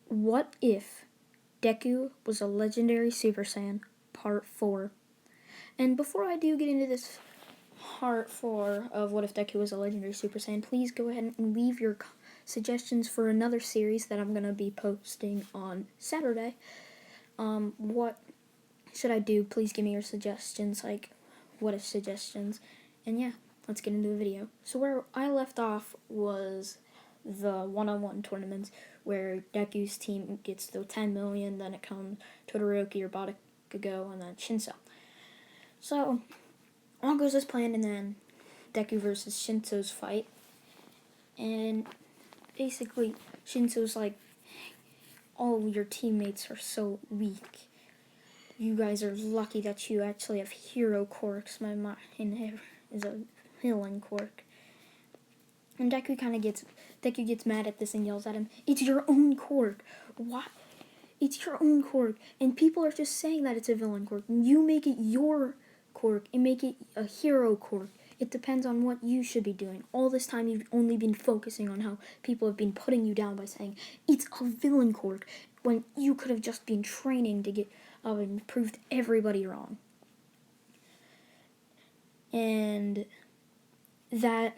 What if Deku was a legendary Super Saiyan, Part 4? And before I do get into this Part 4 of What If Deku was a legendary Super Saiyan, please go ahead and leave your suggestions for another series that I'm going to be posting on Saturday. What should I do? Please give me your suggestions, like what if suggestions. And yeah, let's get into the video. So where I left off was the one-on-one tournaments where Deku's team gets the 10 million, then it comes Todoroki or Bakugo, and then Shinsoo. So all goes as planned, and then Deku versus Shinsoo's fight. And basically, Shinsoo's like, all your teammates are so weak. You guys are lucky that you actually have hero quirks. My mind is a villain quirk. And Deku gets mad at this and yells at him, "It's your own quirk. What? It's your own quirk." And people are just saying that it's a villain quirk. You make it your quirk and make it a hero quirk. It depends on what you should be doing. All this time you've only been focusing on how people have been putting you down by saying it's a villain quirk, when you could have just been training to get up and proved everybody wrong. And that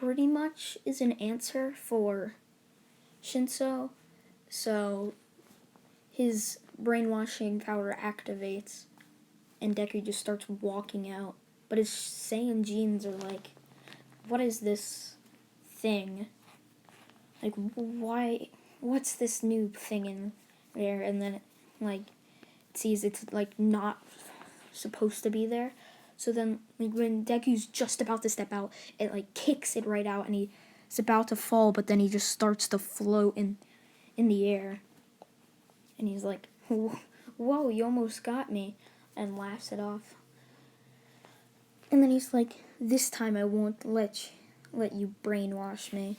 pretty much is an answer for Shinsoo. So his brainwashing power activates and Deku just starts walking out. But his Saiyan genes are like, what is this thing? Like, why? What's this new thing in there? And then it sees it's like not supposed to be there. So then, like, when Deku's just about to step out, it like kicks it right out, and he's about to fall, but then he just starts to float in the air. And he's like, "Whoa, you almost got me," and laughs it off. And then he's like, "This time I won't let you brainwash me,"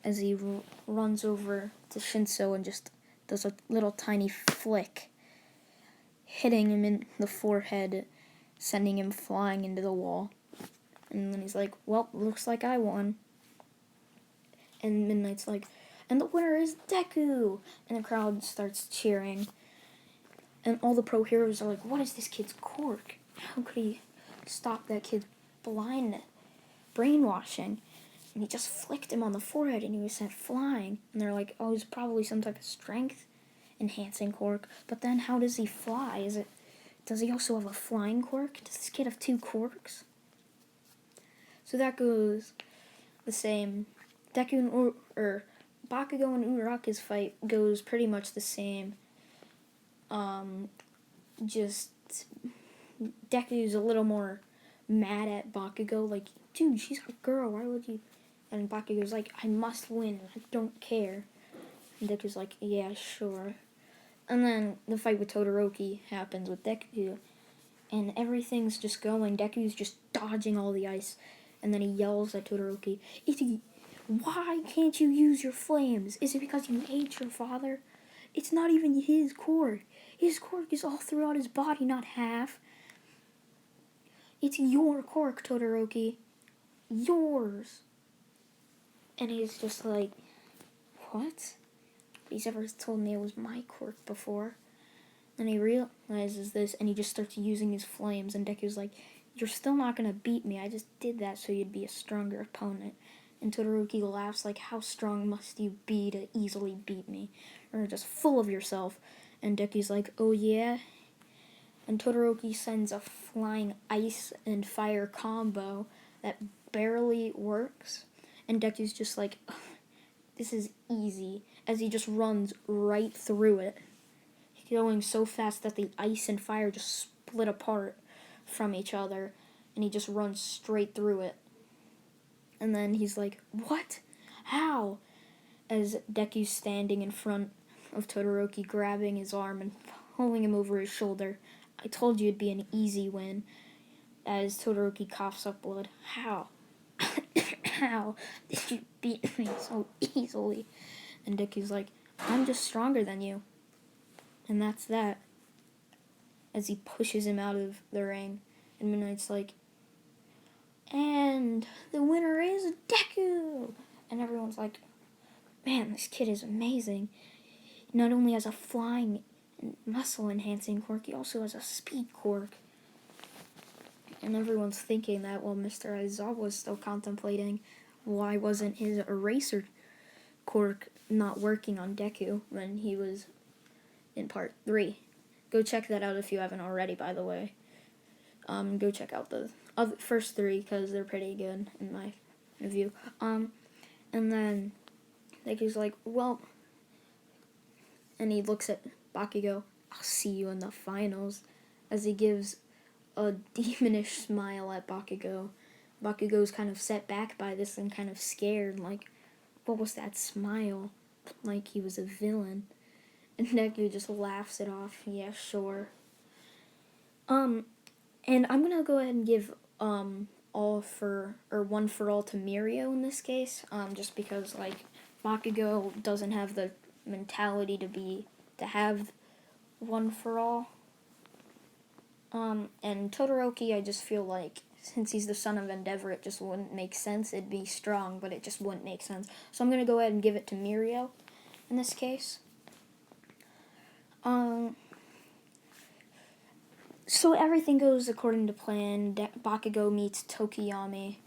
as he runs over to Shinsoo and just does a little tiny flick, hitting him in the forehead, sending him flying into the wall. And then he's like, "Well, looks like I won." And Midnight's like, "And the winner is Deku!" And the crowd starts cheering. And all the pro heroes are like, "What is this kid's quirk? How could he stop that kid's brainwashing?" And he just flicked him on the forehead and he was sent flying. And they're like, "Oh, it's probably some type of strength enhancing quirk." But then how does he fly? Does he also have a flying quirk? Does this kid have two quirks? So that goes the same. Bakugo and Urara's fight goes pretty much the same. Just Deku's a little more mad at Bakugo, like, "Dude, she's a girl, why would you?" And Bakugo's like, "I must win, I don't care." And Deku's like, "Yeah, sure." And then the fight with Todoroki happens with Deku, and everything's just going. Deku's just dodging all the ice, and then he yells at Todoroki, "Why can't you use your flames? Is it because you hate your father? It's not even his quirk. His quirk is all throughout his body, not half. It's your quirk, Todoroki. Yours." And he's just like, "What? He's ever told me it was my quirk before." And he realizes this, and he just starts using his flames, and Deku's like, "You're still not going to beat me. I just did that so you'd be a stronger opponent." And Todoroki laughs like, "How strong must you be to easily beat me? Or just full of yourself." And Deku's like, "Oh yeah?" And Todoroki sends a flying ice and fire combo that barely works. And Deku's just like, "This is easy," as he just runs right through it, going so fast that the ice and fire just split apart from each other, and he just runs straight through it. And then he's like, "What? How?" As Deku's standing in front of Todoroki, grabbing his arm and pulling him over his shoulder. "I told you it'd be an easy win." As Todoroki coughs up blood. "How? How did you beat me so easily?" And Deku's like, "I'm just stronger than you." And that's that. As he pushes him out of the ring. And Midnight's like, "And the winner is Deku!" And everyone's like, "Man, this kid is amazing. not only has a flying and muscle enhancing quirk, he also has a speed quirk. And everyone's thinking that while Mr. Aizawa was still contemplating why wasn't his eraser quirk not working on Deku when he was in part 3. Go check that out if you haven't already, by the way. Go check out the first 3 because they're pretty good in my view. And then Deku's like, well, and he looks at Bakugo, I'll see you in the finals, as he gives a demonish smile at Bakugo. Bakugo's kind of set back by this and kind of scared, like, what was that smile? Like he was a villain. And Deku just laughs it off. Yeah, sure. And I'm gonna go ahead and give one for all to Mirio in this case. Just because like Bakugo doesn't have the mentality to have one for all. And Todoroki, I just feel like since he's the son of Endeavor, it just wouldn't make sense. It'd be strong, but it just wouldn't make sense. So I'm gonna go ahead and give it to Mirio in this case. So everything goes according to plan. Bakugo meets Tokiyami,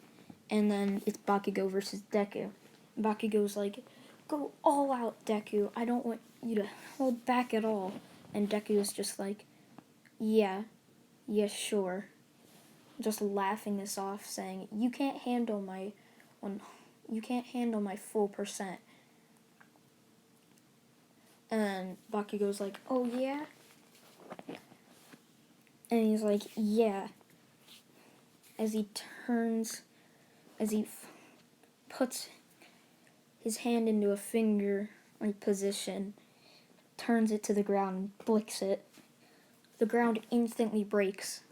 and then it's Bakugo versus Deku. Bakugo's like, go all out, Deku. I don't want you to hold back at all. And Deku's just like, yeah, sure. Just laughing this off, saying, you can't handle my full percent. And Bakugo's like, oh yeah? And he's like, yeah. As he puts his hand into a finger position, turns it to the ground and flicks it. The ground instantly breaks.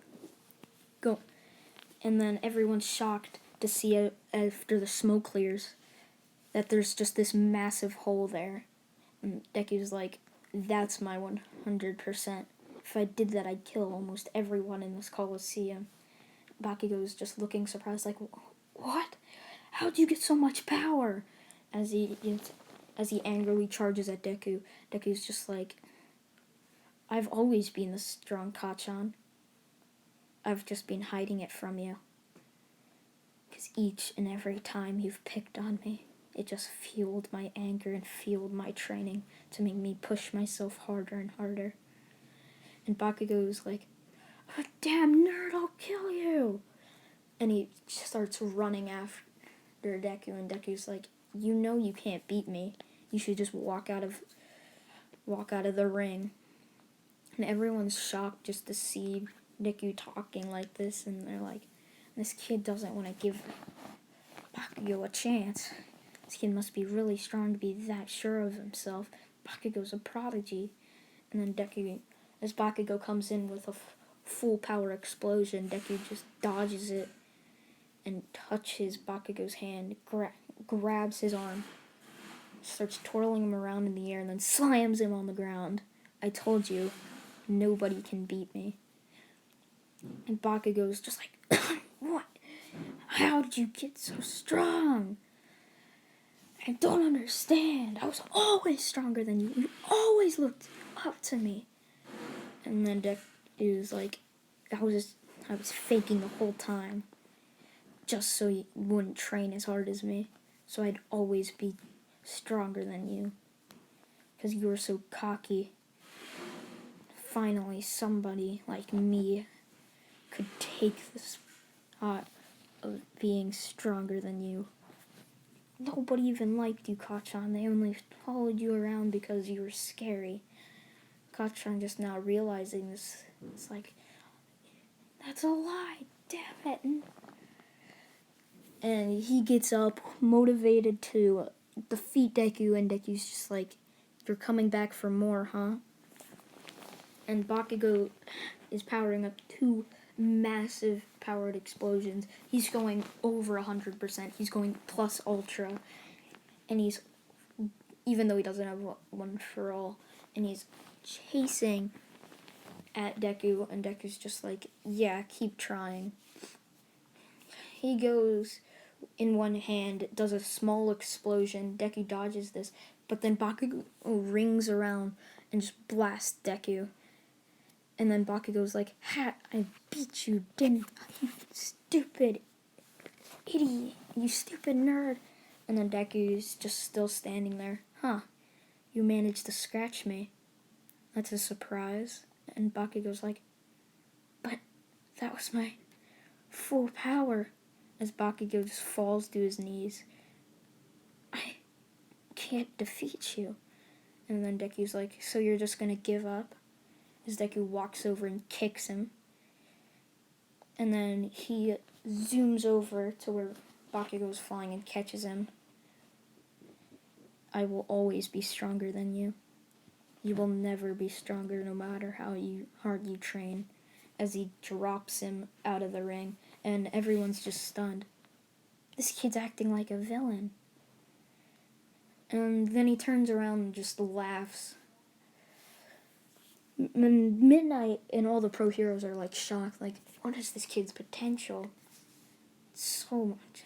Go. And then everyone's shocked to see after the smoke clears that there's just this massive hole there. And Deku's like, that's my 100%. If I did that, I'd kill almost everyone in this Coliseum. Bakugo's just looking surprised, like, what? How'd you get so much power? As he angrily charges at Deku. Deku's just like, I've always been the strong Kacchan. I've just been hiding it from you. Because each and every time you've picked on me, it just fueled my anger and fueled my training to make me push myself harder and harder. And Bakugo's like, oh, damn nerd, I'll kill you! And he starts running after Deku, and Deku's like, you know you can't beat me. You should just walk out of the ring. And everyone's shocked just to see Deku talking like this, and they're like, this kid doesn't want to give Bakugo a chance. This kid must be really strong to be that sure of himself. Bakugo's a prodigy. And then as Bakugo comes in with a full power explosion, Deku just dodges it and touches Bakugo's hand, grabs his arm, starts twirling him around in the air, and then slams him on the ground. I told you, nobody can beat me. And Bakugo's just like, what? How did you get so strong? I don't understand. I was always stronger than you. You always looked up to me. And then Deku's like, I was faking the whole time. Just so you wouldn't train as hard as me. So I'd always be stronger than you. Because you were so cocky. Finally, somebody like me could take the spot of being stronger than you. Nobody even liked you, Kacchan. They only followed you around because you were scary. Kacchan just now realizing this. It's like, that's a lie. Damn it. And he gets up, motivated to defeat Deku, and Deku's just like, you're coming back for more, huh? And Bakugo is powering up 2 massive powered explosions. He's going over 100%. He's going plus ultra. And he's, even though he doesn't have one for all, and he's chasing at Deku, and Deku's just like, yeah, keep trying. He goes in one hand, does a small explosion. Deku dodges this, But then Bakugo rings around and just blasts Deku. And then Bakugo's like, "Ha, I beat you, didn't I? You stupid idiot, you stupid nerd." And then Deku's just still standing there. "Huh, you managed to scratch me. That's a surprise." And Bakugo's like, "But that was my full power." As Bakugo just falls to his knees. "I can't defeat you." And then Deku's like, "So you're just gonna give up?" As Deku walks over and kicks him. And then he zooms over to where Bakugo's flying and catches him. "I will always be stronger than you. You will never be stronger no matter how hard you train." As he drops him out of the ring, and everyone's just stunned. This kid's acting like a villain. And then he turns around and just laughs. Midnight and all the pro heroes are like shocked, like, what is this kid's potential? So much.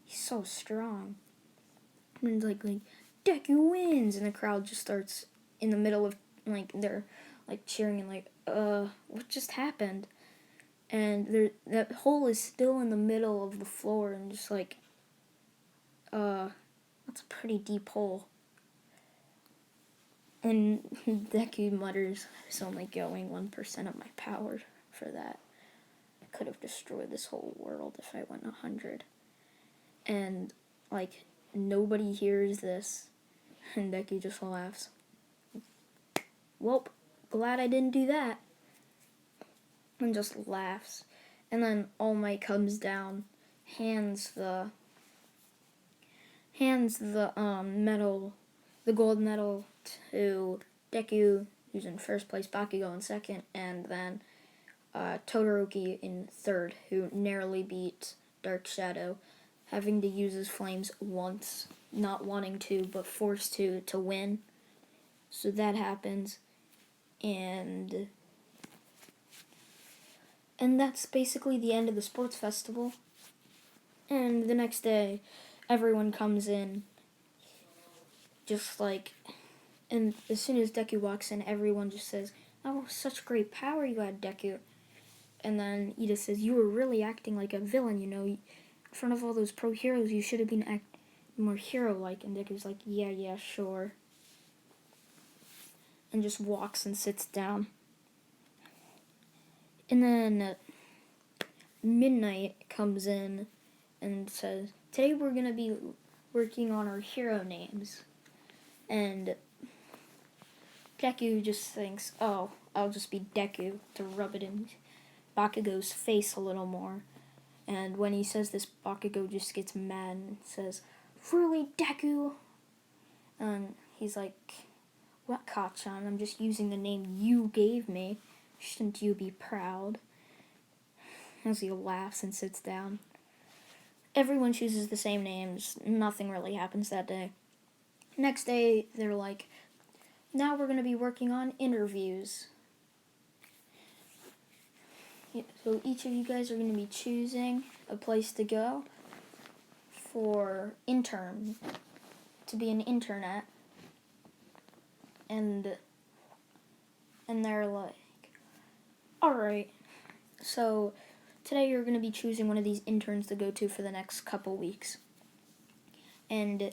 He's so strong. And like Deku wins, and the crowd just starts in the middle of like they're like cheering and like, what just happened? And that hole is still in the middle of the floor, and just like, that's a pretty deep hole. And Deku mutters, "It's only going 1% of my power for that. I could have destroyed this whole world if I went 100. And, like, nobody hears this. And Deku just laughs. "Well, glad I didn't do that." And just laughs. And then All Might comes down, hands the medal, the gold medal, to Deku, who's in first place, Bakugo in second, and then Todoroki in third, who narrowly beat Dark Shadow, having to use his flames once, not wanting to, but forced to win. So that happens, and that's basically the end of the sports festival. And the next day, everyone comes in, just like, and as soon as Deku walks in, everyone just says, "Oh, such great power you had, Deku." And then Ida says, "You were really acting like a villain, you know. In front of all those pro heroes, you should have been acting more hero-like." And Deku's like, yeah, sure." And just walks and sits down. And then Midnight comes in and says, "Today we're going to be working on our hero names." And Deku just thinks, "Oh, I'll just be Deku," to rub it in Bakugo's face a little more. And when he says this, Bakugo just gets mad and says, "Really, Deku?" And he's like, "What, Kachan? I'm just using the name you gave me. Shouldn't you be proud?" As he laughs and sits down. Everyone chooses the same names. Nothing really happens that day. Next day, they're like, "Now we're going to be working on interviews. So each of you guys are going to be choosing a place to go for to be an intern at." And they're like, "Alright, so today you're going to be choosing one of these interns to go to for the next couple weeks." And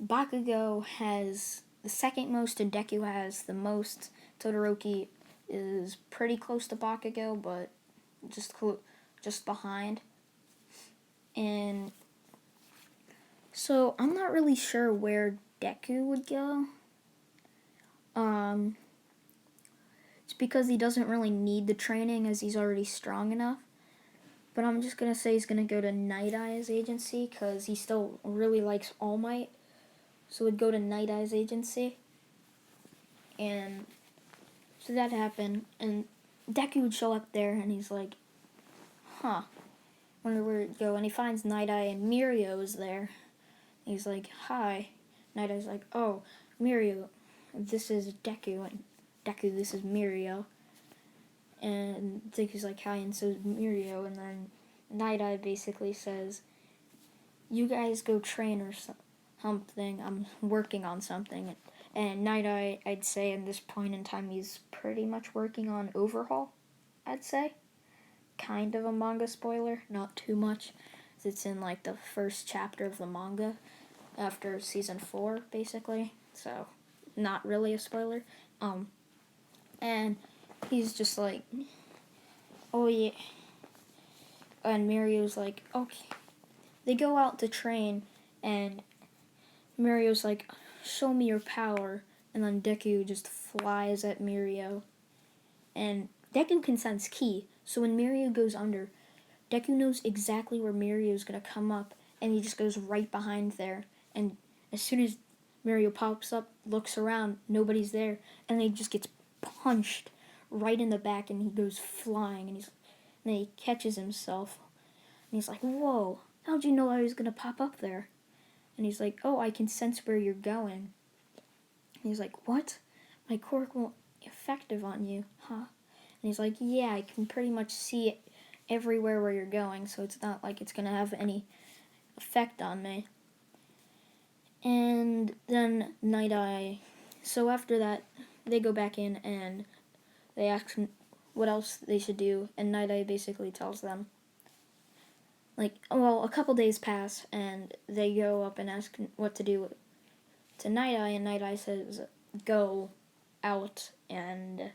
Bakugo has the second most and Deku has the most. Todoroki is pretty close to Bakugo, but just behind. And so I'm not really sure where Deku would go. It's because he doesn't really need the training as he's already strong enough. But I'm just going to say he's going to go to Night Eye's agency because he still really likes All Might. So he'd go to Night Eye's agency. And so that happened. And Deku would show up there and he's like, wonder where it'd go. And he finds Night Eye and Mirio is there. He's like, "Hi." Night Eye's like, "Oh, Mirio, this is Deku. And Deku, this is Mirio." And Deku's like, "Hi," and so is Mirio. And then Night Eye basically says, "You guys go train or something." something. I'm working on something. And Night Eye, I'd say at this point in time, he's pretty much working on Overhaul, I'd say. Kind of a manga spoiler, not too much. It's in like the first chapter of the manga after season 4, basically. So, not really a spoiler. And he's just like, oh yeah. And Mario's like, okay. They go out to train, and Mario's like, show me your power. And then Deku just flies at Mario. And Deku can sense ki. So when Mario goes under, Deku knows exactly where Mario's going to come up. And he just goes right behind there. And as soon as Mario pops up, looks around, nobody's there. And then he just gets punched right in the back, and he goes flying. And then he catches himself. And he's like, whoa, how'd you know I was going to pop up there? And he's like, oh, I can sense where you're going. And he's like, what? My quirk won't be effective on you, huh? And he's like, yeah, I can pretty much see it everywhere where you're going, so it's not like it's going to have any effect on me. And then Night Eye, so after that, they go back in and they ask him what else they should do, and Night Eye basically tells them, like, well, a couple days pass, and they go up and ask what to do to Night Eye, and Night Eye says, go out and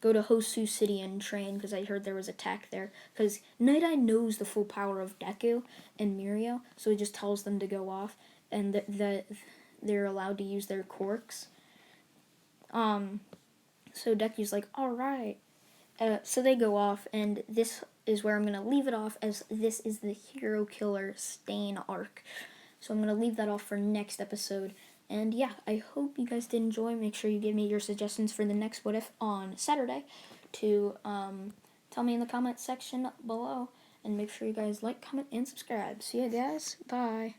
go to Hosu City and train, because I heard there was attack there. Because Night Eye knows the full power of Deku and Mirio, so he just tells them to go off, and that they're allowed to use their quirks. So Deku's like, alright. So they go off, and this is where I'm going to leave it off, as this is the Hero Killer Stain arc. So I'm going to leave that off for next episode. And yeah, I hope you guys did enjoy. Make sure you give me your suggestions for the next What If on Saturday to tell me in the comment section below. And make sure you guys like, comment, and subscribe. See ya, guys. Bye.